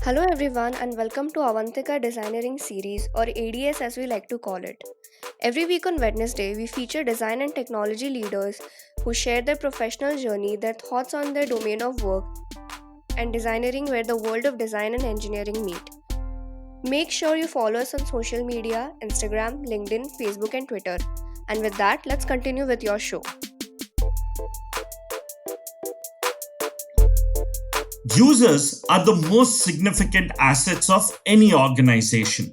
Hello everyone and welcome to Avantika Designeering Series or ADS as we like to call it. Every week on Wednesday, we feature design and technology leaders who share their professional journey, their thoughts on their domain of work, and designeering where the world of design and engineering meet. Make sure you follow us on social media, Instagram, LinkedIn, Facebook, and Twitter. And with that, let's continue with your show. Users are the most significant assets of any organization.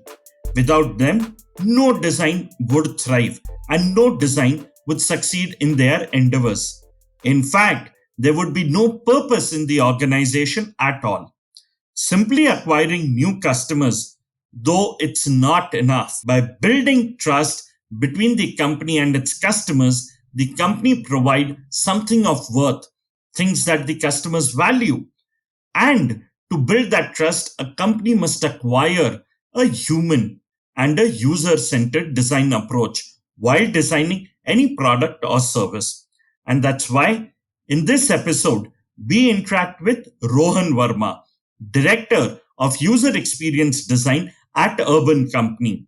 Without them, no design would thrive and no design would succeed in their endeavors. In fact, there would be no purpose in the organization at all. Simply acquiring new customers, though it's not enough. By building trust between the company and its customers, the company provide something of worth, things that the customers value. And to build that trust, a company must acquire a human and a user centered design approach while designing any product or service. And that's why in this episode, we interact with Rohan Verma, Director of User Experience Design at Urban Company.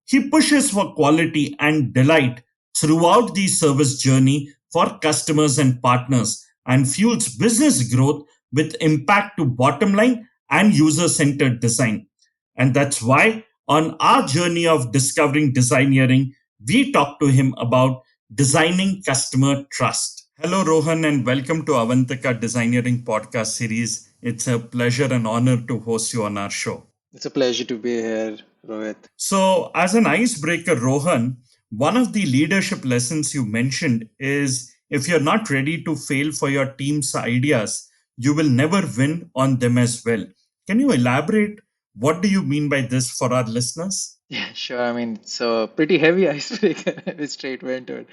He pushes for quality and delight throughout the service journey for customers and partners and fuels business growth with impact to bottom line and user centered design. And that's why on our journey of discovering designeering, we talk to him about designing customer trust. Hello, Rohan, and welcome to Avantika Designeering podcast series. It's a pleasure and honor to host you on our show. It's a pleasure to be here, Rohit. So, as an icebreaker, Rohan, one of the leadership lessons you mentioned is if you're not ready to fail for your team's ideas, you will never win on them as well. Can you elaborate? What do you mean by this for our listeners? Yeah, sure. I mean, it's a pretty heavy icebreaker. We straight went to it.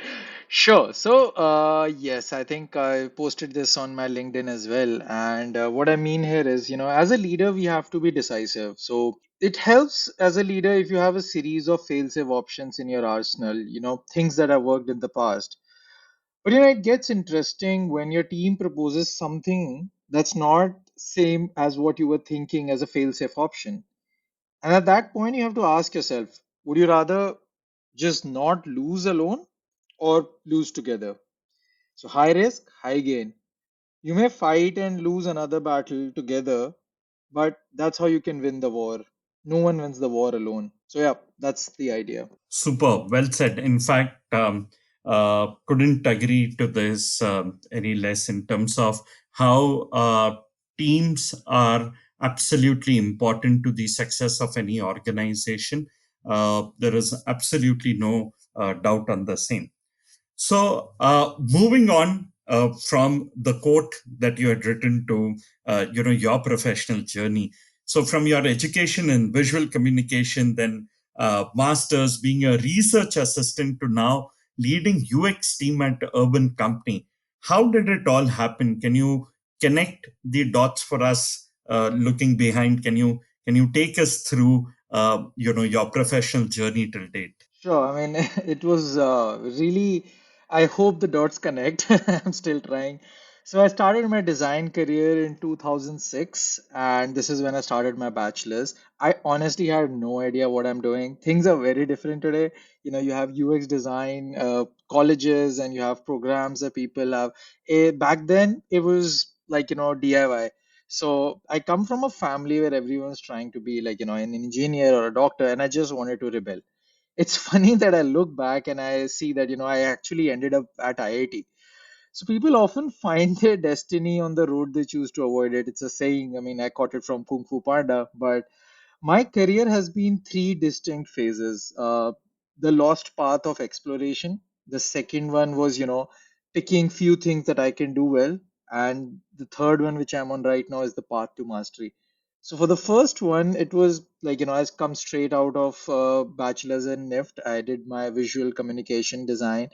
Sure. So, yes, I think I posted this on my LinkedIn as well. And what I mean here is, as a leader, we have to be decisive. So, it helps as a leader if you have a series of fail-safe options in your arsenal, things that have worked in the past. But it gets interesting when your team proposes something that's not same as what you were thinking as a fail-safe option. And at that point, you have to ask yourself, would you rather just not lose alone or lose together? So high risk, high gain. You may fight and lose another battle together, but that's how you can win the war. No one wins the war alone. So yeah, that's the idea. Super, well said. In fact, couldn't agree to this any less in terms of how teams are absolutely important to the success of any organization. There is absolutely no doubt on the same. So, moving on from the quote that you had written to, your professional journey. So, from your education in visual communication, then masters, being a research assistant, to now leading UX team at Urban Company. How did it all happen? Can you connect the dots for us? Looking behind, can you take us through, your professional journey till date? Sure. I mean, it was really, I hope the dots connect. I'm still trying. So I started my design career in 2006, and this is when I started my bachelor's. I honestly had no idea what I'm doing. Things are very different today. You have UX design, colleges, and you have programs that people have. Back then, it was like, DIY. So I come from a family where everyone's trying to be like, an engineer or a doctor, and I just wanted to rebel. It's funny that I look back and I see that, I actually ended up at IIT. So people often find their destiny on the road they choose to avoid it. It's a saying. I mean, I caught it from Kung Fu Panda, but my career has been three distinct phases. The lost path of exploration. The second one was, picking few things that I can do well. And the third one, which I'm on right now, is the path to mastery. So for the first one, it was like, I come straight out of bachelor's in NIFT. I did my visual communication design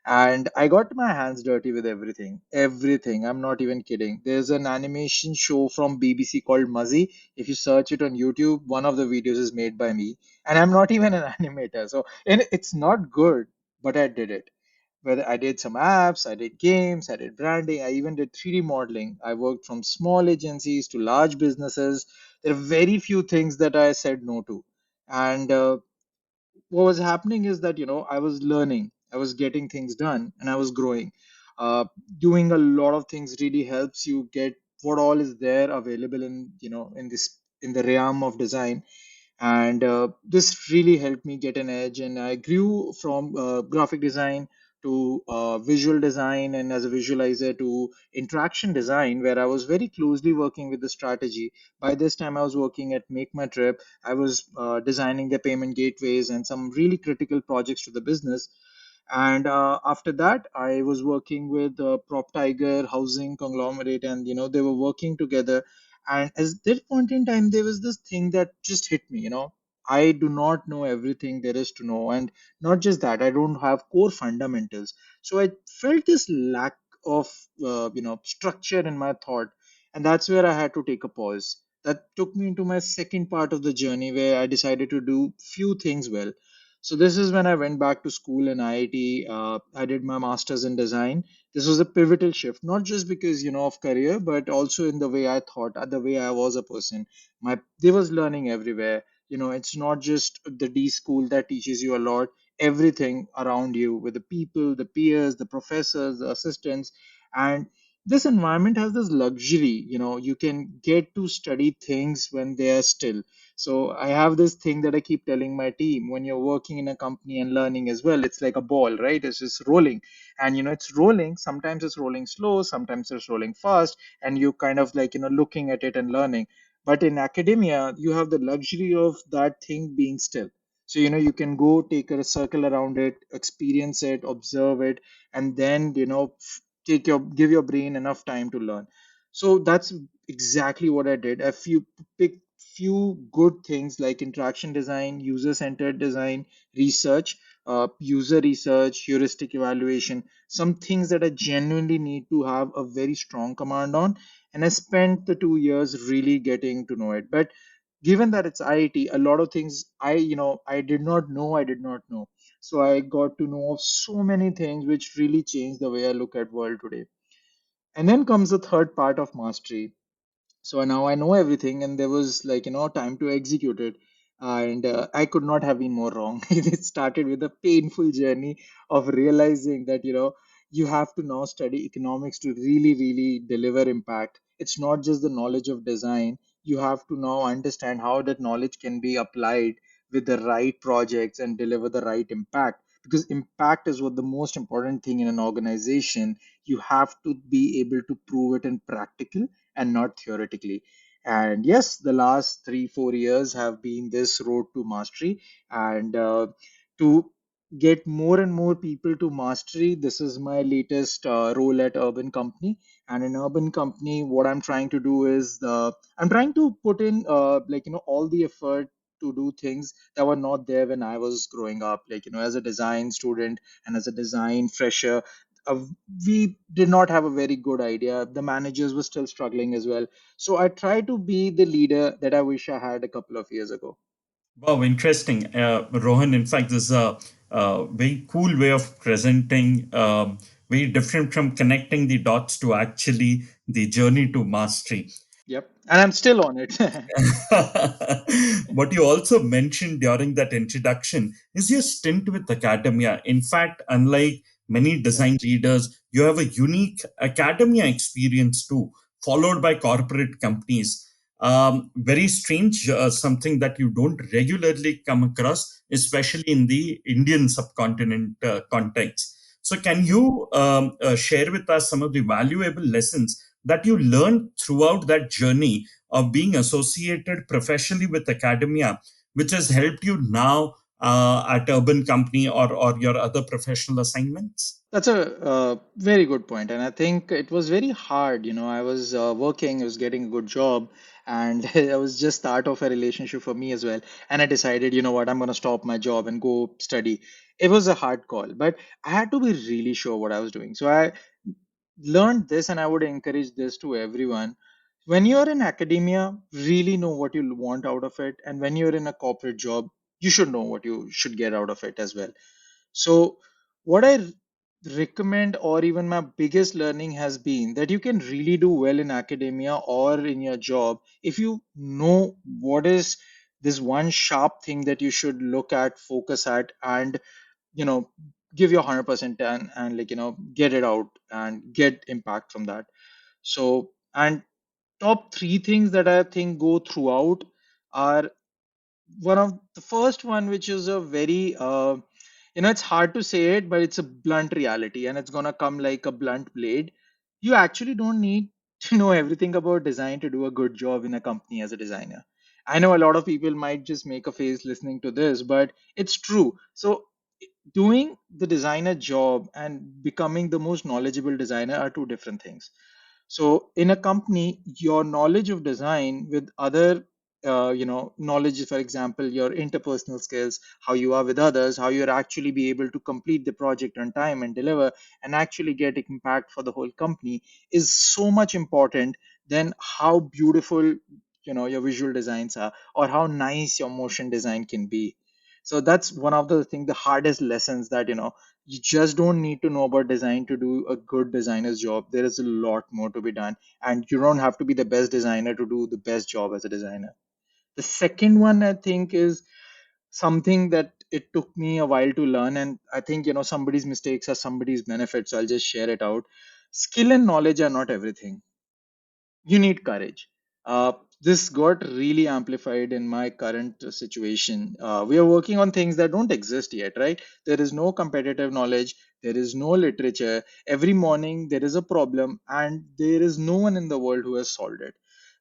and I got my hands dirty with everything. Everything. I'm not even kidding. There's an animation show from BBC called Muzzy. If you search it on YouTube, one of the videos is made by me. And I'm not even an animator. So and it's not good, but I did it. Whether I did some apps, I did games, I did branding, I even did 3D modeling. I worked from small agencies to large businesses. There are very few things that I said no to. And what was happening is that, I was learning, I was getting things done, and I was growing. uh, Doing a lot of things really helps you get what all is there available in, in the realm of design. And this really helped me get an edge, and I grew from graphic design to visual design, and as a visualizer to interaction design, where I was very closely working with the strategy. By this time I was working at Make My Trip. I was designing the payment gateways and some really critical projects to the business. And after that I was working with Prop Tiger housing conglomerate, and they were working together. And at that point in time there was this thing that just hit me. I do not know everything there is to know, and not just that, I don't have core fundamentals. So I felt this lack of structure in my thought, and that's where I had to take a pause. That took me into my second part of the journey, where I decided to do few things well. So this is when I went back to school in IIT. I did my master's in design. This was a pivotal shift, not just because of career, but also in the way I thought, the way I was a person. There was learning everywhere. It's not just the D school that teaches you a lot. Everything around you, with the people, the peers, the professors, the assistants, and this environment has this luxury. You can get to study things when they are still. So I have this thing that I keep telling my team: when you're working in a company and learning as well, it's like a ball, right? It's just rolling. And it's rolling. Sometimes it's rolling slow, sometimes it's rolling fast, and you kind of like, looking at it and learning. But in academia, you have the luxury of that thing being still. So you can go take a circle around it, experience it, observe it, and then give your brain enough time to learn. So that's exactly what I did. Picked few good things like interaction design, user-centered design, research, user research, heuristic evaluation, some things that I genuinely need to have a very strong command on. And I spent the 2 years really getting to know it. But given that it's IIT, a lot of things I did not know, I did not know. So I got to know of so many things which really changed the way I look at world today. And then comes the third part of mastery. So now I know everything, and there was like time to execute it. And I could not have been more wrong. It started with a painful journey of realizing that you have to now study economics to really deliver impact. It's not just the knowledge of design. You have to now understand how that knowledge can be applied with the right projects and deliver the right impact, because impact is what the most important thing in an organization. You have to be able to prove it in practical and not theoretically. And yes, the last 3 4 years have been this road to mastery. And to get more and more people to mastery, this is my latest role at Urban Company. And in Urban Company, what I'm trying to do is I'm trying to put in all the effort to do things that were not there when I was growing up, like as a design student and as a design fresher. uh, we did not have a very good idea. The managers were still struggling as well. So I try to be the leader that I wish I had a couple of years ago. Wow, interesting. Rohan, in fact, this is a very cool way of presenting, very different from connecting the dots to actually the journey to mastery. Yep. And I'm still on it. What you also mentioned during that introduction is your stint with academia. In fact, unlike many Yeah. design leaders, you have a unique academia experience too, followed by corporate companies. Very strange, something that you don't regularly come across, especially in the Indian subcontinent context. So, can you share with us some of the valuable lessons that you learned throughout that journey of being associated professionally with academia, which has helped you now at Urban Company or your other professional assignments? That's a very good point, and I think it was very hard. I was working, I was getting a good job, and it was just start of a relationship for me as well. And I decided, you know what, I'm going to stop my job and go study. It was a hard call, but I had to be really sure what I was doing. So I learned this, and I would encourage this to everyone. When you're in academia, really know what you want out of it, and when you're in a corporate job, you should know what you should get out of it as well. So what I recommend, or even my biggest learning has been that you can really do well in academia or in your job if you know what is this one sharp thing that you should look at, focus at, and you know give your 100% and like get it out and get impact from that. So, and top three things that I think go throughout are, one of the first one, which is a very it's hard to say it, but it's a blunt reality and it's gonna come like a blunt blade. You actually don't need to know everything about design to do a good job in a company as a designer. I know a lot of people might just make a face listening to this, but it's true. So doing the designer job and becoming the most knowledgeable designer are two different things. So in a company, your knowledge of design with other, knowledge, for example, your interpersonal skills, how you are with others, how you're actually be able to complete the project on time and deliver and actually get impact for the whole company is so much important than how beautiful, your visual designs are or how nice your motion design can be. So that's one of the thing, the hardest lessons that, you just don't need to know about design to do a good designer's job. There is a lot more to be done, and you don't have to be the best designer to do the best job as a designer. The second one, I think, is something that it took me a while to learn, and I think somebody's mistakes are somebody's benefits. So I'll just share it out. Skill and knowledge are not everything. You need courage. Uh, this got really amplified in my current situation. We are working on things that don't exist yet, right? There is no competitive knowledge, there is no literature. Every morning there is a problem, and there is no one in the world who has solved it.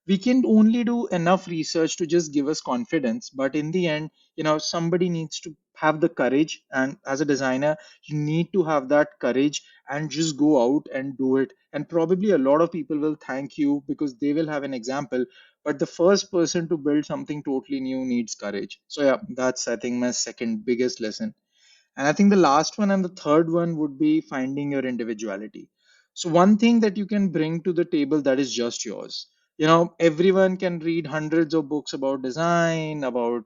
We can only do enough research to just give us confidence, but in the end, somebody needs to have the courage. And as a designer, you need to have that courage and just go out and do it. And probably a lot of people will thank you because they will have an example. But the first person to build something totally new needs courage. So, yeah, that's, I think, my second biggest lesson. And I think the last one and the third one would be finding your individuality. So, one thing that you can bring to the table that is just yours. Everyone can read hundreds of books about design, about,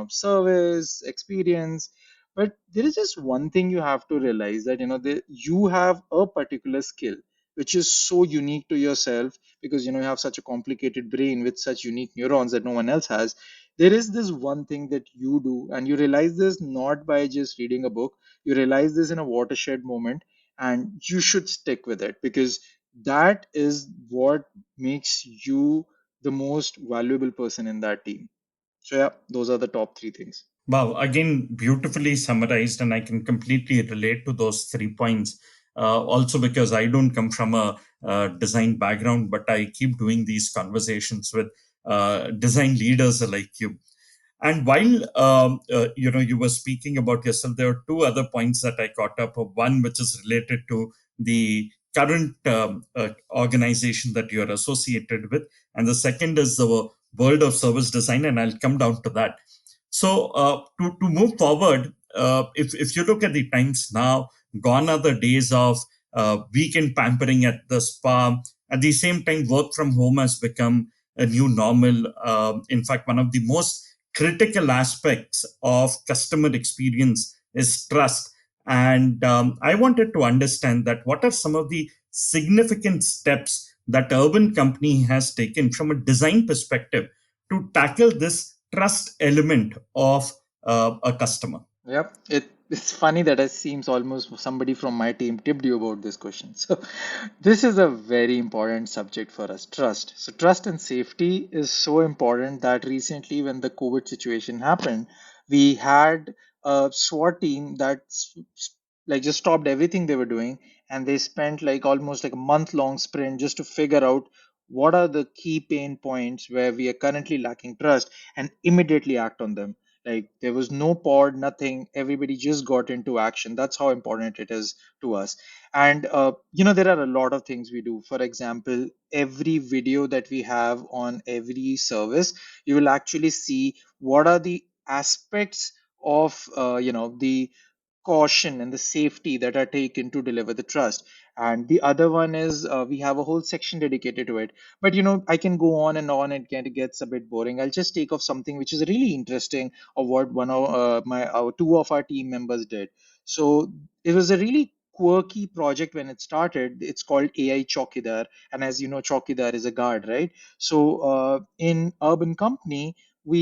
service, experience. But there is just one thing you have to realize that, you have a particular skill which is so unique to yourself because, you have such a complicated brain with such unique neurons that no one else has. There is this one thing that you do, and you realize this not by just reading a book. You realize this in a watershed moment, and you should stick with it because that is what makes you the most valuable person in that team. So yeah, those are the top three things. Wow, again, beautifully summarized, and I can completely relate to those 3 points. Also, because I don't come from a design background, but I keep doing these conversations with design leaders like you. And while you were speaking about yourself, there are two other points that I caught up of. One, which is related to the current organization that you are associated with, and the second is the world of service design, and I'll come down to that. So to move forward, if you look at the times now, gone are the days of weekend pampering at the spa. At the same time, work from home has become a new normal. In fact, one of the most critical aspects of customer experience is trust. And I wanted to understand that what are some of the significant steps that Urban Company has taken from a design perspective to tackle this trust element of a customer. Yep. It's funny that it seems almost somebody from my team tipped you about this question. So this is a very important subject for us, trust. So trust and safety is so important that recently when the COVID situation happened, we had a SWAT team that like just stopped everything they were doing, and they spent like almost like a month long sprint just to figure out what are the key pain points where we are currently lacking trust and immediately act on them. Like there was no pod, nothing. Everybody just got into action. That's how important it is to us. And there are a lot of things we do. For example, every video that we have on every service, you will actually see what are the aspects of the caution and the safety that are taken to deliver the trust. And the other one is we have a whole section dedicated to it. But I can go on and on. It gets a bit boring. I'll just take off something which is really interesting of what one of two of our team members did. So it was a really quirky project when it started. It's called AI Chowkidar, and as you know, Chowkidar is a guard, right? So in urban company, we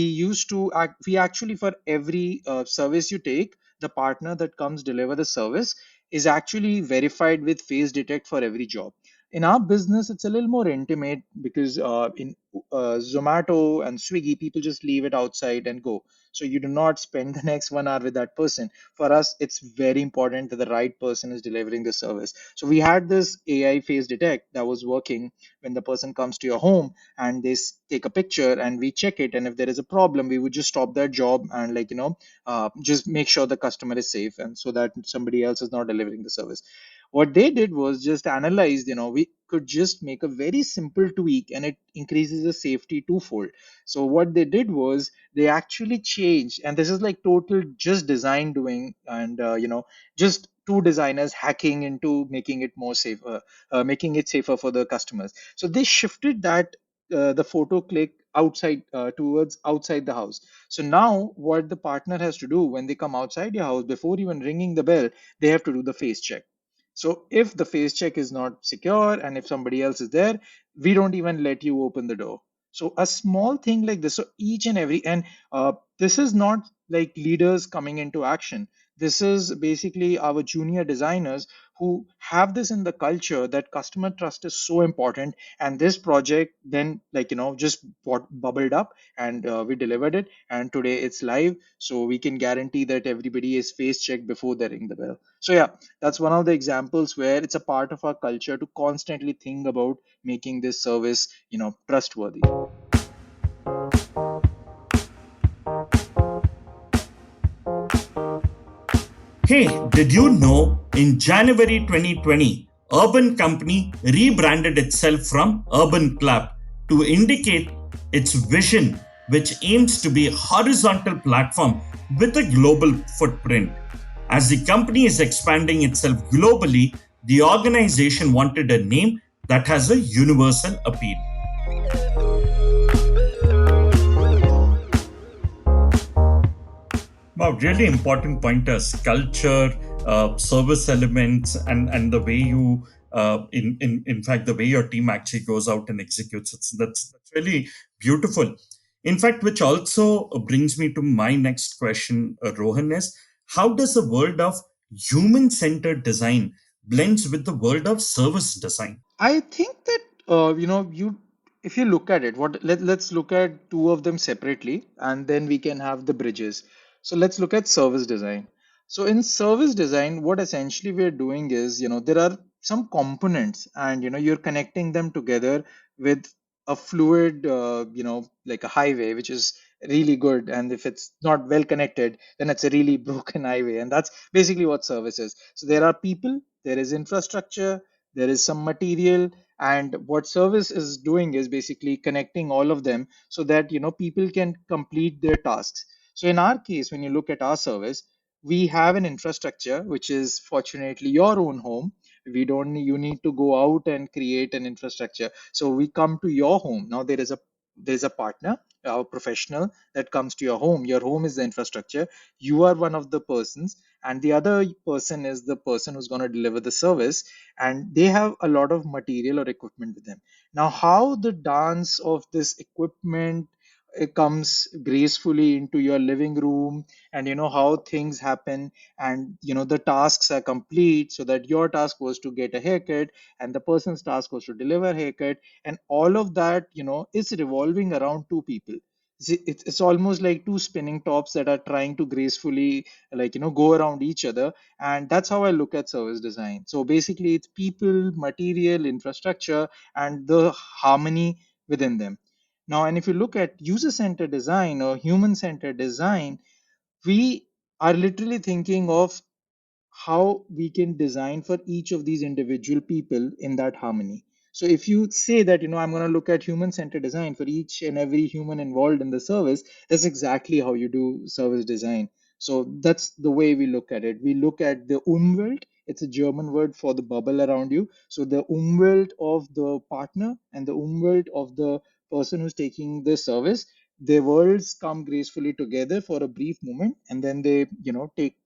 actually, for every service you take, the partner that comes deliver the service is actually verified with face detect for every job. In our business, it's a little more intimate because in Zomato and Swiggy, people just leave it outside and go. So you do not spend the next 1 hour with that person. For us, it's very important that the right person is delivering the service. So we had this AI face detect that was working when the person comes to your home, and they take a picture and we check it. And if there is a problem, we would just stop that job and, like, just make sure the customer is safe, and so that somebody else is not delivering the service. What they did was just analyze, we could just make a very simple tweak and it increases the safety twofold. So what they did was they actually changed, and this is like total just design doing, and just two designers hacking into making it more safer, making it safer for the customers. So they shifted that the photo click outside, towards outside the house. So now what the partner has to do when they come outside your house, before even ringing the bell, they have to do the face check. So if the face check is not secure and if somebody else is there, we don't even let you open the door. So a small thing like this. So each and every, and this is not like leaders coming into action. This is basically our junior designers who have this in the culture that customer trust is so important. And this project then, just bubbled up, and we delivered it. And today it's live. So we can guarantee that everybody is face checked before they ring the bell. So yeah, that's one of the examples where it's a part of our culture to constantly think about making this service, trustworthy. Hey, did you know in January 2020, Urban Company rebranded itself from Urban Club to indicate its vision, which aims to be a horizontal platform with a global footprint. As the company is expanding itself globally, the organization wanted a name that has a universal appeal. Wow, really important pointers. Culture, service elements, and the way you, in fact, the way your team actually goes out and executes. That's really beautiful. In fact, which also brings me to my next question, Rohan, is how does the world of human-centered design blends with the world of service design? I think that you if you look at it, let's look at two of them separately, and then we can have the bridges. So let's look at service design. So in service design, what essentially we're doing is, there are some components, and you're connecting them together with a fluid, like a highway, which is really good. And if it's not well connected, then it's a really broken highway. And that's basically what service is. So there are people, there is infrastructure, there is some material, and what service is doing is basically connecting all of them so that people can complete their tasks. So in our case, when you look at our service, we have an infrastructure which is fortunately your own home. We don't You need to go out and create an infrastructure. So we come to your home. Now there's a partner, a professional that comes to your home. Your home is the infrastructure. You are one of the persons, and the other person is the person who's going to deliver the service, and they have a lot of material or equipment with them. Now, how the dance of this equipment comes gracefully into your living room, and how things happen, and the tasks are complete, so that your task was to get a haircut and the person's task was to deliver a haircut, and all of that is revolving around two people. See, it's almost like two spinning tops that are trying to gracefully, go around each other. And that's how I look at service design. So basically it's people, material, infrastructure, and the harmony within them. Now, and if you look at user-centered design or human-centered design, we are literally thinking of how we can design for each of these individual people in that harmony. So if you say that, I'm going to look at human-centered design for each and every human involved in the service, that's exactly how you do service design. So that's the way we look at it. We look at the Umwelt. It's a German word for the bubble around you. So the Umwelt of the partner and the Umwelt of the person who's taking the service, their worlds come gracefully together for a brief moment, and then they, take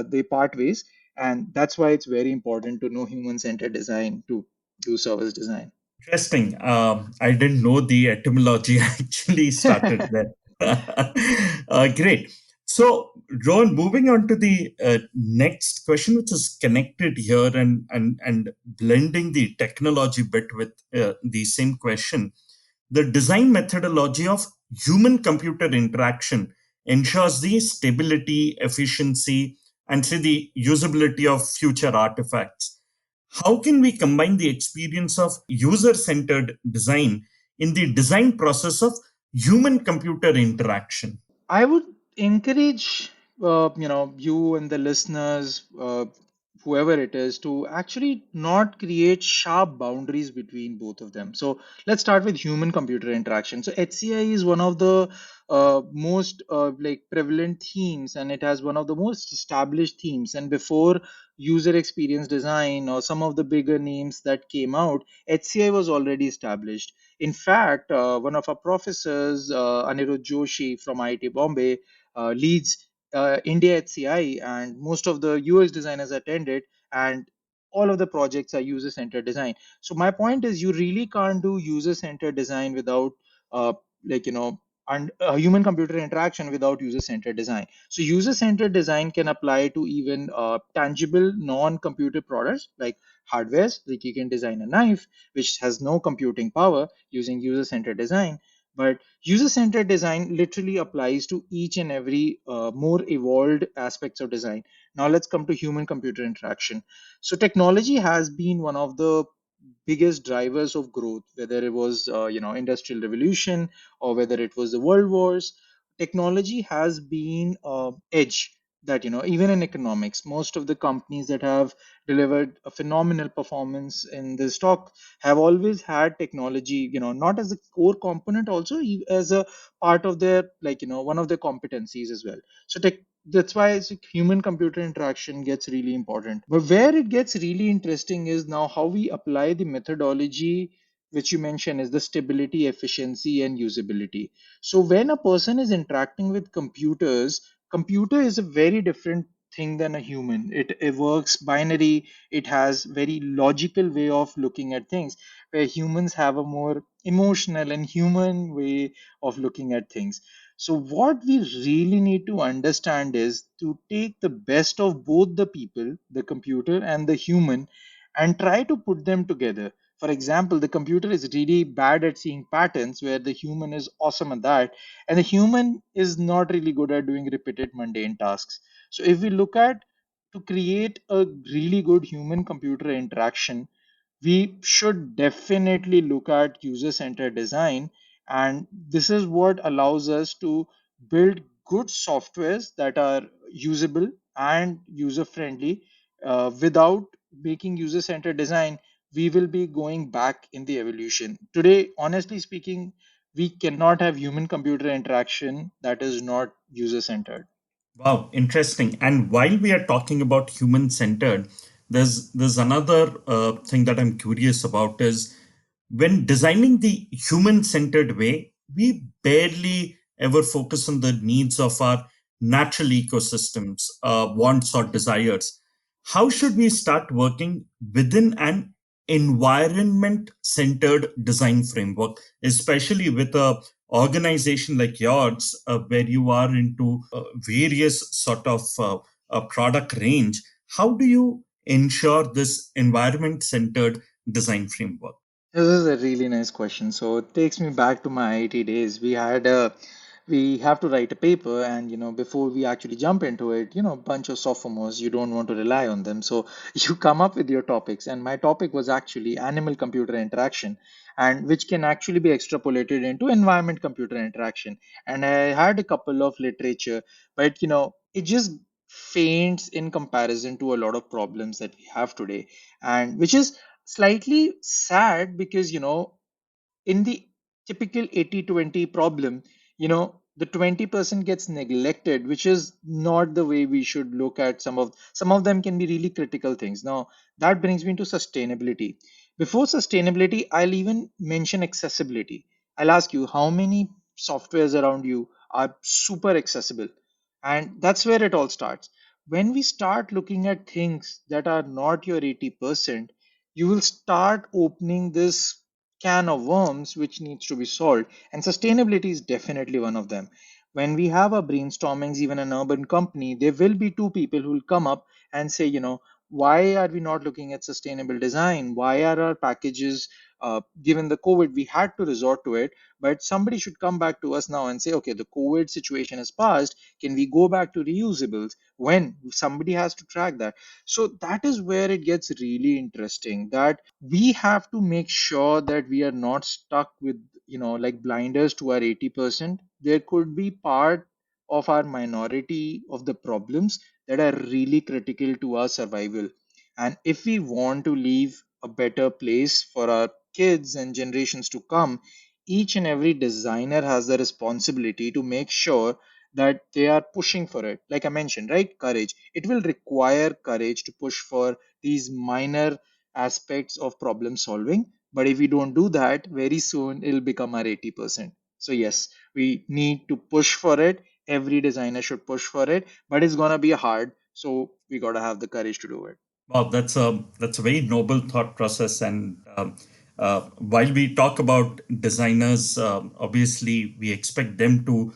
they part ways. And that's why it's very important to know human-centered design to do service design. Interesting. I didn't know the etymology actually started there. Great. So, Rohan, moving on to the next question, which is connected here and blending the technology bit with the same question. The design methodology of human computer interaction ensures the stability, efficiency, and say the usability of future artifacts. How can we combine the experience of user centered design in the design process of human computer interaction? I would encourage you and the listeners, whoever it is, to actually not create sharp boundaries between both of them. So let's start with human-computer interaction. So HCI is one of the most like prevalent themes, and it has one of the most established themes. And before user experience design or some of the bigger names that came out, HCI was already established. In fact, one of our professors, Anirudh Joshi from IIT Bombay, leads India HCI, and most of the UX designers attended, and all of the projects are user-centered design. So my point is, you really can't do user-centered design without, uh, like you know, and human-computer interaction without user-centered design. So user-centered design can apply to even tangible non-computer products like hardwares, like you can design a knife which has no computing power using user-centered design. But user-centered design literally applies to each and every more evolved aspects of design. Now let's come to human-computer interaction. So technology has been one of the biggest drivers of growth, whether it was industrial revolution or whether it was the world wars. Technology has been edge that even in economics, most of the companies that have delivered a phenomenal performance in the stock have always had technology, not as a core component, also as a part of their, one of their competencies as well. So that's why it's human computer interaction gets really important. But where it gets really interesting is now how we apply the methodology which you mentioned is the stability, efficiency, and usability. So when a person is interacting with computers, computer is a very different thing than a human. It works binary. It has very logical way of looking at things, where humans have a more emotional and human way of looking at things. So what we really need to understand is to take the best of both the people, the computer and the human, and try to put them together. For example, the computer is really bad at seeing patterns, where the human is awesome at that, and the human is not really good at doing repeated mundane tasks. So if we look at to create a really good human computer interaction, we should definitely look at user-centered design. And this is what allows us to build good softwares that are usable and user-friendly. Without making user-centered design, we will be going back in the evolution. Today, honestly speaking, we cannot have human-computer interaction that is not user-centered. Wow, interesting. And while we are talking about human centered, there's another thing that I'm curious about is when designing the human centered way, we barely ever focus on the needs of our natural ecosystems, wants or desires. How should we start working within an environment centered design framework, especially with a organization like yours, where you are into various sort of product range? How do you ensure this environment centered design framework? This is a really nice question. So it takes me back to my IT days. We have to write a paper, and before we actually jump into it, a bunch of sophomores, you don't want to rely on them. So you come up with your topics, and my topic was actually animal computer interaction, and which can actually be extrapolated into environment computer interaction. And I had a couple of literature, but it just faints in comparison to a lot of problems that we have today, and which is slightly sad because in the typical 80-20 problem, the 20% gets neglected, which is not the way we should look at. Some of them can be really critical things. Now that brings me to sustainability. Before sustainability, I'll even mention accessibility. I'll ask you, how many softwares around you are super accessible? And that's where it all starts. when we start looking at things that are not your 80%, you will start opening this can of worms which needs to be solved. And sustainability is definitely one of them. When we have our brainstormings, even an urban company, there will be two people who will come up and say, why are we not looking at sustainable design? Why are our packages, given the COVID, we had to resort to it, but somebody should come back to us now and say, okay, the COVID situation has passed. Can we go back to reusables? When somebody has to track that. So that is where it gets really interesting, that we have to make sure that we are not stuck with, like blinders to our 80%. There could be part of our minority of the problems that are really critical to our survival. And if we want to leave a better place for our kids and generations to come, each and every designer has the responsibility to make sure that they are pushing for it. Like I mentioned, right? Courage. It will require courage to push for these minor aspects of problem solving. But if we don't do that, very soon it'll become our 80%. So, yes, we need to push for it. Every designer should push for it, but it's going to be hard. So, we got to have the courage to do it. Wow, that's a very noble thought process. And while we talk about designers, obviously we expect them to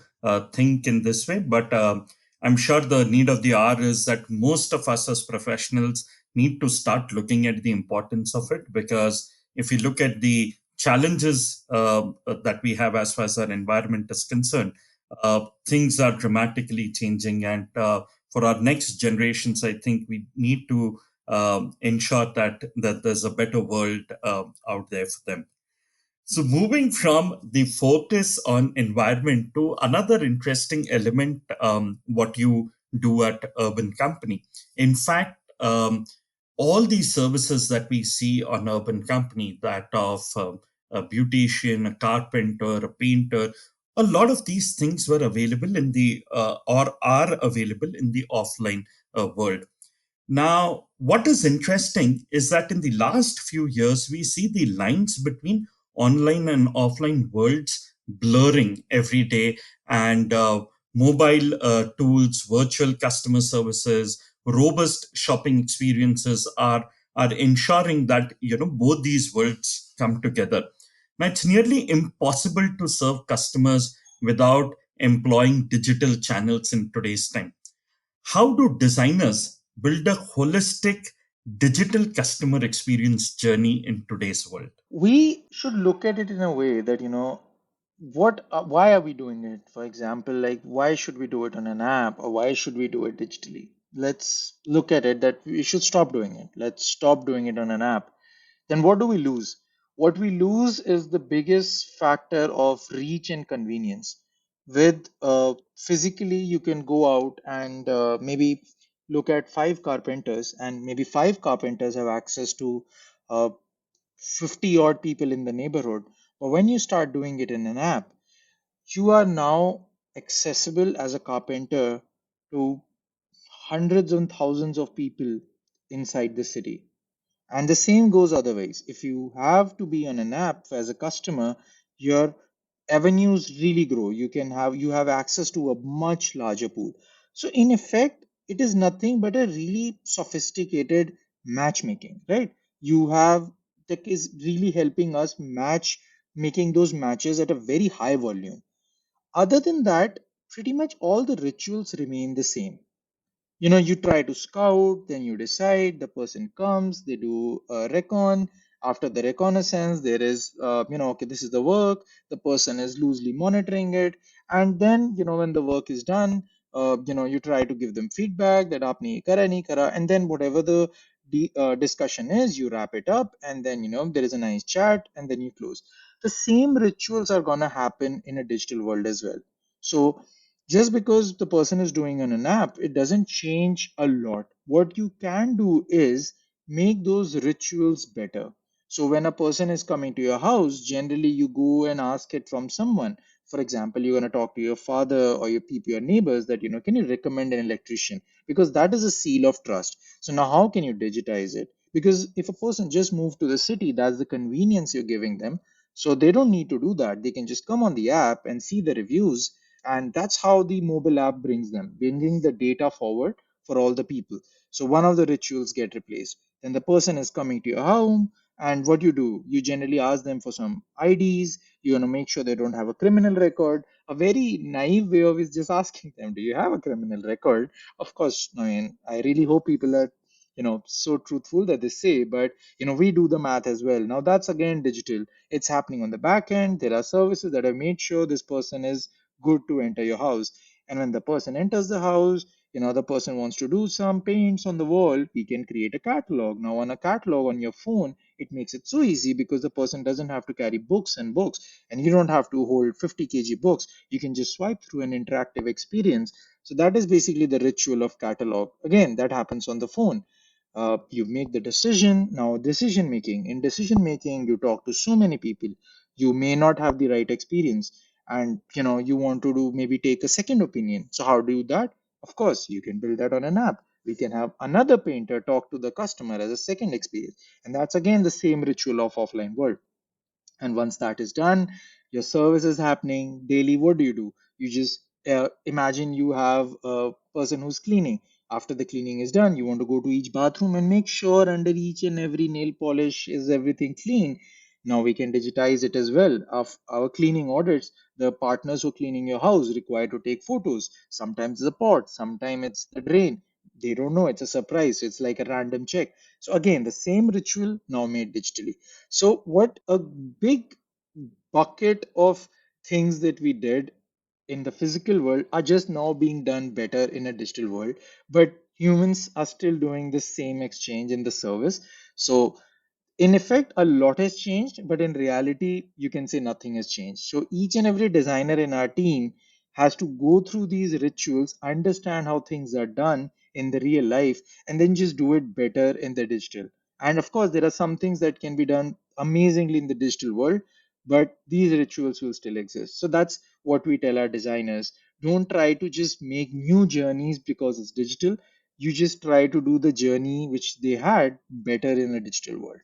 think in this way. But I'm sure the need of the hour is that most of us as professionals need to start looking at the importance of it. Because if you look at the challenges that we have as far as our environment is concerned, things are dramatically changing. And for our next generations, I think we need to ensure that there's a better world out there for them. So, moving from the focus on environment to another interesting element, what you do at Urban Company. In fact, all these services that we see on Urban Company, that of a beautician, a carpenter, a painter, a lot of these things were available in the or are available in the offline world. Now, what is interesting is that in the last few years, we see the lines between online and offline worlds blurring every day, and mobile tools, virtual customer services, robust shopping experiences are ensuring that both these worlds come together. Now, it's nearly impossible to serve customers without employing digital channels in today's time. How do designers build a holistic digital customer experience journey in today's world? We should look at it in a way that, why are we doing it? For example, like, why should we do it on an app, or why should we do it digitally? Let's look at it that we should stop doing it. Let's stop doing it on an app. Then what do we lose? What we lose is the biggest factor of reach and convenience. With physically, you can go out and maybe look at five carpenters, and maybe five carpenters have access to uh, 50 odd people in the neighborhood. But when you start doing it in an app, you are now accessible as a carpenter to hundreds and thousands of people inside the city. And the same goes otherwise. If you have to be on an app as a customer, your avenues really grow. You have access to a much larger pool. So in effect, it is nothing but a really sophisticated matchmaking, right? You have Tech is really helping us match, making those matches at a very high volume. Other than that, pretty much all the rituals remain the same. You try to scout, then you decide, the person comes, they do a recon. After the reconnaissance, there is, okay, this is the work, the person is loosely monitoring it. And then, when the work is done, you try to give them feedback that aapne ye kara nahi kara, and then whatever the discussion is, you wrap it up, and then there is a nice chat, and then you close. The same rituals are gonna happen in a digital world as well. So just because the person is doing on an app, it doesn't change a lot. What you can do is make those rituals better. So when a person is coming to your house, generally you go and ask it from someone. For example, you're going to talk to your father or your neighbors that, can you recommend an electrician? Because that is a seal of trust. So now how can you digitize it? Because if a person just moved to the city, that's the convenience you're giving them. So they don't need to do that. They can just come on the app and see the reviews, and that's how the mobile app brings them, bringing the data forward for all the people. So one of the rituals get replaced. Then the person is coming to your home, and what you do, you generally ask them for some IDs. You want to make sure they don't have a criminal record. A very naive way of is just asking them, "Do you have a criminal record?" Of course, I mean, I really hope people are, so truthful that they say, but we do the math as well. Now that's again digital. It's happening on the back end. There are services that have made sure this person is good to enter your house. And when the person enters the house, the person wants to do some paints on the wall, we can create a catalog. Now, on a catalog on your phone, it makes it so easy because the person doesn't have to carry books and books, and you don't have to hold 50 kg books. You can just swipe through an interactive experience. So, that is basically the ritual of catalog. Again, that happens on the phone. You make the decision. Now, decision making. In decision making, you talk to so many people. You may not have the right experience, and you want to do maybe take a second opinion. So how do you do that? Of course, you can build that on an app. We can have another painter talk to the customer as a second experience, and that's again the same ritual of offline world. And once that is done, your service is happening daily. What do? You just imagine you have a person who's cleaning. After the cleaning is done, you want to go to each bathroom and make sure under each and every nail polish is everything clean. Now we can digitize it as well. Of our cleaning audits, the partners who are cleaning your house require to take photos. Sometimes it's a pot, sometimes it's the drain. They don't know, it's a surprise. It's like a random check. So again, the same ritual now made digitally. So, what a big bucket of things that we did in the physical world are just now being done better in a digital world, but humans are still doing the same exchange in the service. So, in effect, a lot has changed, but in reality, you can say nothing has changed. So each and every designer in our team has to go through these rituals, understand how things are done in the real life, and then just do it better in the digital. And of course, there are some things that can be done amazingly in the digital world, but these rituals will still exist. So that's what we tell our designers. Don't try to just make new journeys because it's digital. You just try to do the journey which they had better in a digital world.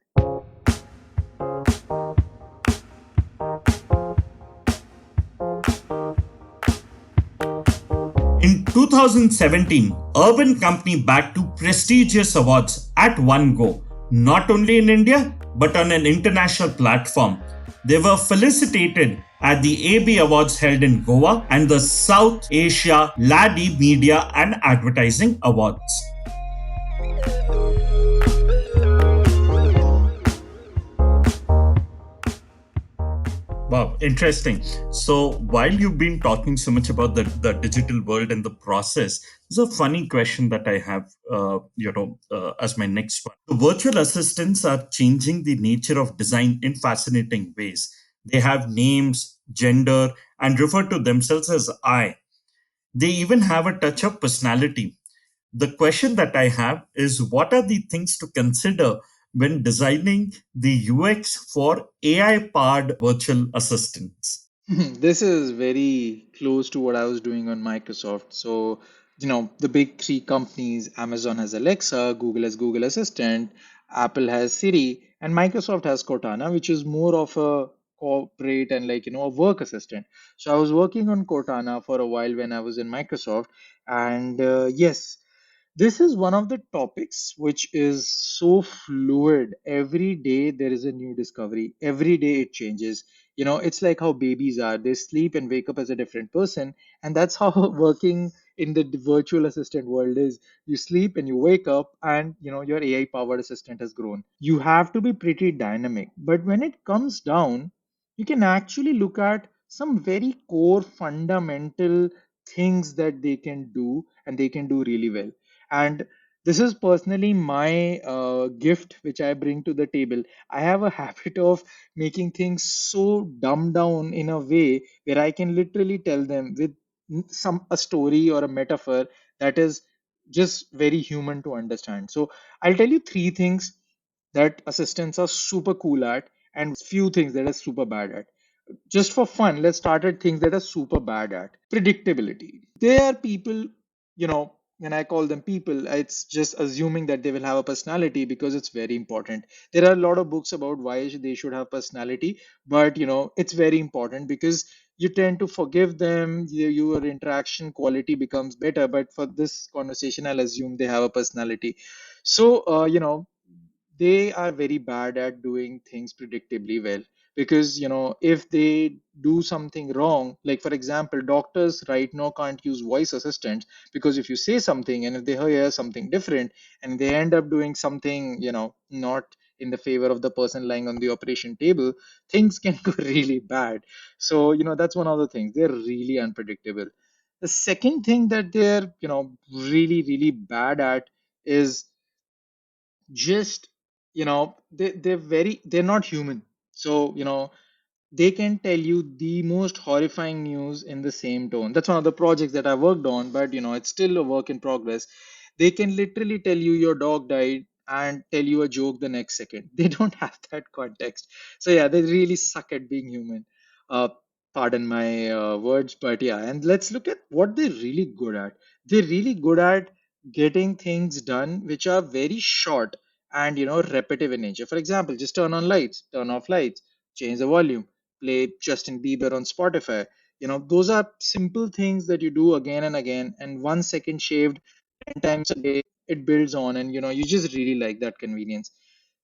In 2017, Urban Company bagged two prestigious awards at one go, not only in India but on an international platform. They were felicitated at the AB Awards held in Goa and the South Asia LADI Media and Advertising Awards. Wow, interesting. So while you've been talking so much about the digital world and the process, there's a funny question that I have, as my next one. The virtual assistants are changing the nature of design in fascinating ways. They have names, gender, and refer to themselves as I. They even have a touch of personality. The question that I have is, what are the things to consider when designing the UX for AI powered virtual assistants? This is very close to what I was doing on Microsoft. So, the big three companies, Amazon has Alexa, Google has Google Assistant, Apple has Siri, and Microsoft has Cortana, which is more of a corporate and a work assistant. So I was working on Cortana for a while when I was in Microsoft. And yes, this is one of the topics which is so fluid. Every day there is a new discovery. Every day it changes. It's like how babies are. They sleep and wake up as a different person. And that's how working in the virtual assistant world is. You sleep and you wake up, and your AI powered assistant has grown. You have to be pretty dynamic. But when it comes down, you can actually look at some very core fundamental things that they can do, and they can do really well. And this is personally my gift which I bring to the table. I have a habit of making things so dumbed down in a way where I can literally tell them with some a story or a metaphor that is just very human to understand. So I'll tell you three things that assistants are super cool at, and few things that are super bad at. Just for fun, let's start at things that are super bad at. Predictability. There are people, you know when I call them people, it's just assuming that they will have a personality because it's very important. There are a lot of books about why they should have personality, but it's very important because you tend to forgive them, your interaction quality becomes better. But for this conversation, I'll assume they have a personality. So, they are very bad at doing things predictably well, because if they do something wrong, like for example, doctors right now can't use voice assistants, because if you say something and if they hear something different and they end up doing something not in the favor of the person lying on the operation table, things can go really bad. So that's one of the things, they're really unpredictable. The second thing that they're really really bad at is just they're not human. So they can tell you the most horrifying news in the same tone. That's one of the projects that I worked on, but it's still a work in progress. They can literally tell you your dog died and tell you a joke the next second. They don't have that context. So yeah, they really suck at being human. uh, Pardon my words, but yeah. And let's look at what they're really good at. They're really good at getting things done which are very short and repetitive in nature. For example, just turn on lights, turn off lights, change the volume, play Justin Bieber on Spotify. Those are simple things that you do again and again, and 1 second shaved 10 times a day, it builds on, and you just really like that convenience.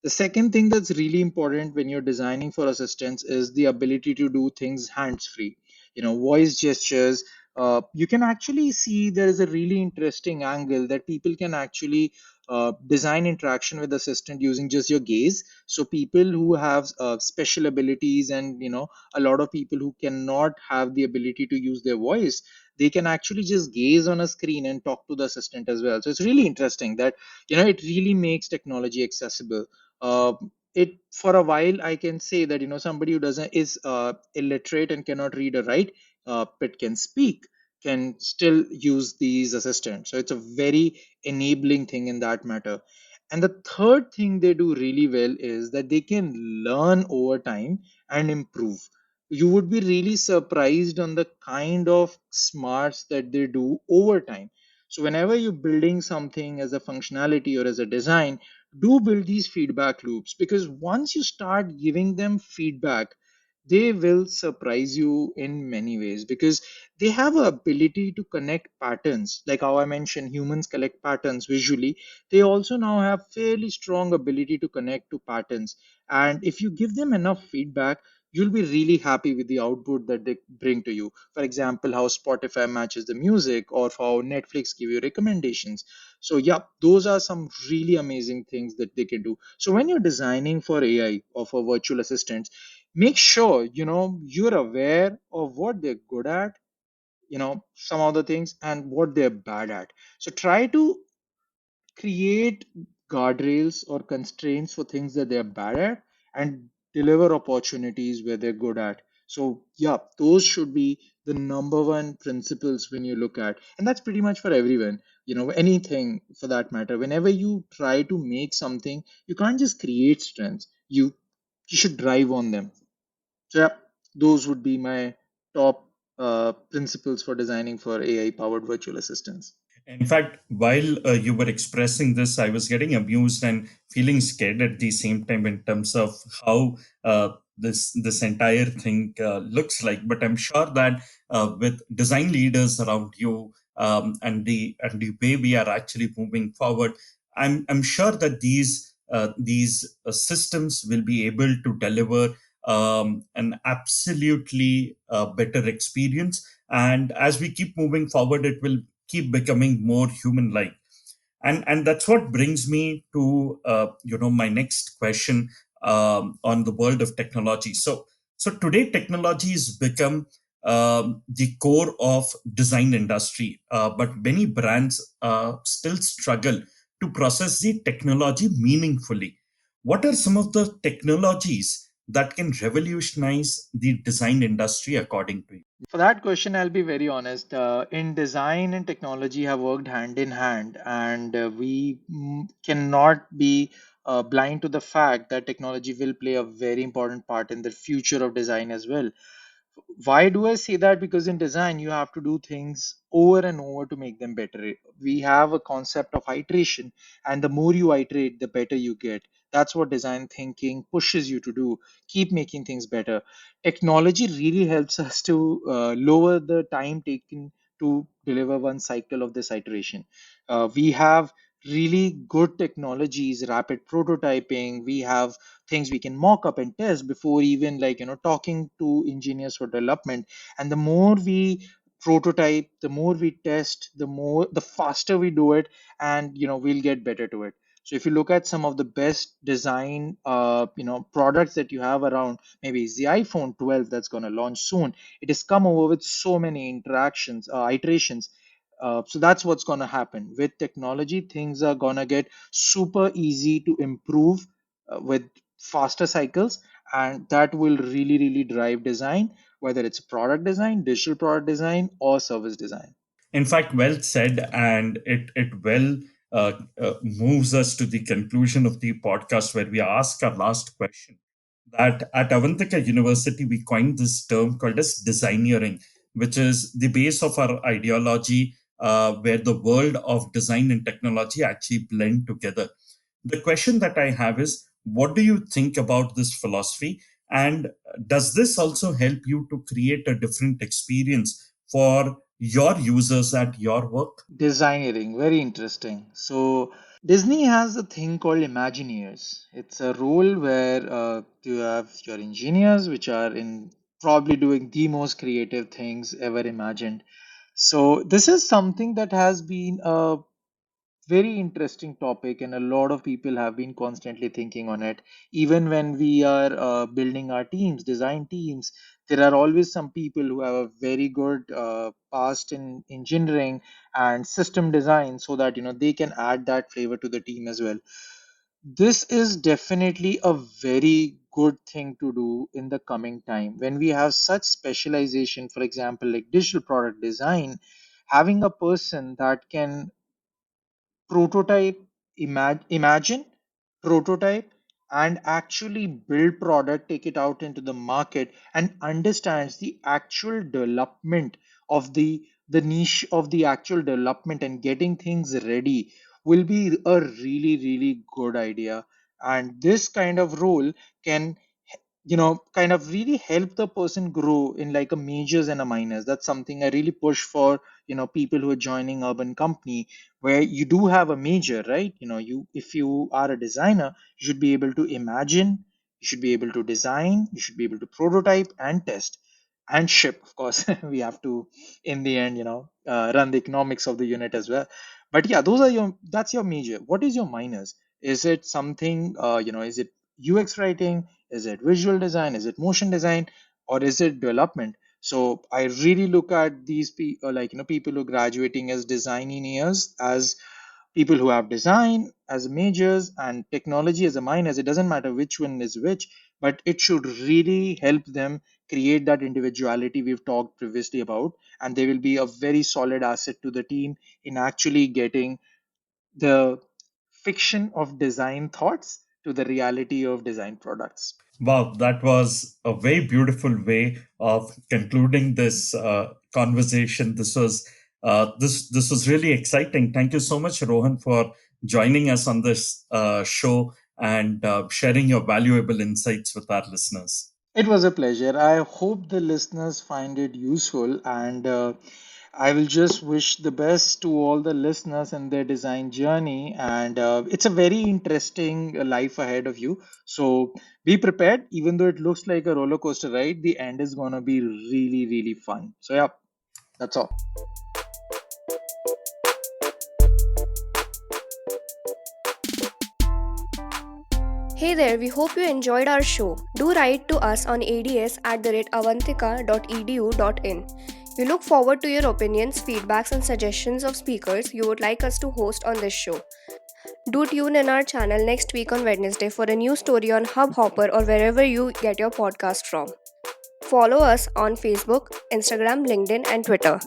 The second thing that's really important when you're designing for assistants is the ability to do things hands free. Voice gestures. You can actually see there is a really interesting angle that people can actually design interaction with assistant using just your gaze. So people who have special abilities, and a lot of people who cannot have the ability to use their voice, they can actually just gaze on a screen and talk to the assistant as well. So it's really interesting that it really makes technology accessible. uh, it For a while I can say that somebody who doesn't is illiterate and cannot read or write, but can speak, can still use these assistants. So it's a very enabling thing in that matter. And the third thing they do really well is that they can learn over time and improve. You would be really surprised on the kind of smarts that they do over time. So whenever you're building something as a functionality or as a design, do build these feedback loops, because once you start giving them feedback, they will surprise you in many ways, because they have a ability to connect patterns. Like how I mentioned, humans collect patterns visually. They also now have fairly strong ability to connect to patterns. And if you give them enough feedback, you'll be really happy with the output that they bring to you. For example, how Spotify matches the music, or how Netflix give you recommendations. So yeah, those are some really amazing things that they can do. So when you're designing for AI or for virtual assistants, make sure you're aware of what they're good at, some of the things, and what they're bad at. So try to create guardrails or constraints for things that they're bad at, and deliver opportunities where they're good at. So yeah, those should be the number one principles when you look at, and that's pretty much for everyone. Anything for that matter, whenever you try to make something, you can't just create strengths, you should drive on them. So yeah, those would be my top principles for designing for AI powered virtual assistants. In fact, while you were expressing this, I was getting amused and feeling scared at the same time in terms of how this entire thing looks like. But I'm sure that with design leaders around you, and the way we are actually moving forward, I'm sure that these systems will be able to deliver an absolutely better experience. And as we keep moving forward, it will keep becoming more human like. And that's what brings me to my next question on the world of technology. So today technology has become the core of design industry, but many brands still struggle to process the technology meaningfully. What are some of the technologies that can revolutionize the design industry according to you? For that question, I'll be very honest. In design and technology have worked hand in hand, and we cannot be blind to the fact that technology will play a very important part in the future of design as well. Why do I say that? Because in design, you have to do things over and over to make them better. We have a concept of iteration, and the more you iterate, the better you get. That's what design thinking pushes you to do. Keep making things better. Technology really helps us to lower the time taken to deliver one cycle of this iteration. We have really good technologies, rapid prototyping. We have things we can mock up and test before even talking to engineers for development. And the more we prototype, the more we test, the faster we do it, and we'll get better to it. So if you look at some of the best design products that you have around, maybe it's the iPhone 12 that's going to launch soon. It has come over with so many iterations. So that's what's going to happen with technology. Things are going to get super easy to improve with faster cycles, and that will really drive design, whether it's product design, digital product design, or service design. In fact, well said, and it well moves us to the conclusion of the podcast where we ask our last question. That at Avantika University, we coined this term called as designeering, which is the base of our ideology, where the world of design and technology actually blend together. The question that I have is, what do you think about this philosophy? And does this also help you to create a different experience for your users at your work? Designing, very interesting. So Disney has a thing called Imagineers. It's a role where you have your engineers, which are in probably doing the most creative things ever imagined. So this is something that has been a very interesting topic, and a lot of people have been constantly thinking on it. Even when we are building our teams, design teams, there are always some people who have a very good past in engineering and system design, so that they can add that flavor to the team as well. This is definitely a very good thing to do in the coming time when we have such specialization. For example, like digital product design, having a person that can prototype, imagine, prototype, and actually build product, take it out into the market, and understands the actual development of the niche of the actual development and getting things ready will be a really good idea. And this kind of role can kind of really help the person grow in like a majors and a minors. That's something I really push for, people who are joining urban company, where you do have a major, right? If you are a designer, you should be able to imagine, you should be able to design, you should be able to prototype and test and ship, of course. We have to, in the end, run the economics of the unit as well. But yeah, that's your major. What is your minors? Is it something, is it UX writing? Is it visual design? Is it motion design? Or is it development? So I really look at these people who are graduating as design engineers as people who have design as majors and technology as a minors. It doesn't matter which one is which, but it should really help them create that individuality we've talked previously about, and they will be a very solid asset to the team in actually getting the fiction of design thoughts to the reality of design products. Wow, that was a very beautiful way of concluding this conversation. This was really exciting. Thank you so much, Rohan, for joining us on this show and sharing your valuable insights with our listeners. It was a pleasure. I hope the listeners find it useful, and I will just wish the best to all the listeners in their design journey. And it's a very interesting life ahead of you. So be prepared, even though it looks like a roller coaster ride, the end is going to be really fun. So, yeah, that's all. Hey there, we hope you enjoyed our show. Do write to us on ads@avantika.edu.in. We look forward to your opinions, feedbacks, and suggestions of speakers you would like us to host on this show. Do tune in our channel next week on Wednesday for a new story on Hubhopper or wherever you get your podcast from. Follow us on Facebook, Instagram, LinkedIn, and Twitter.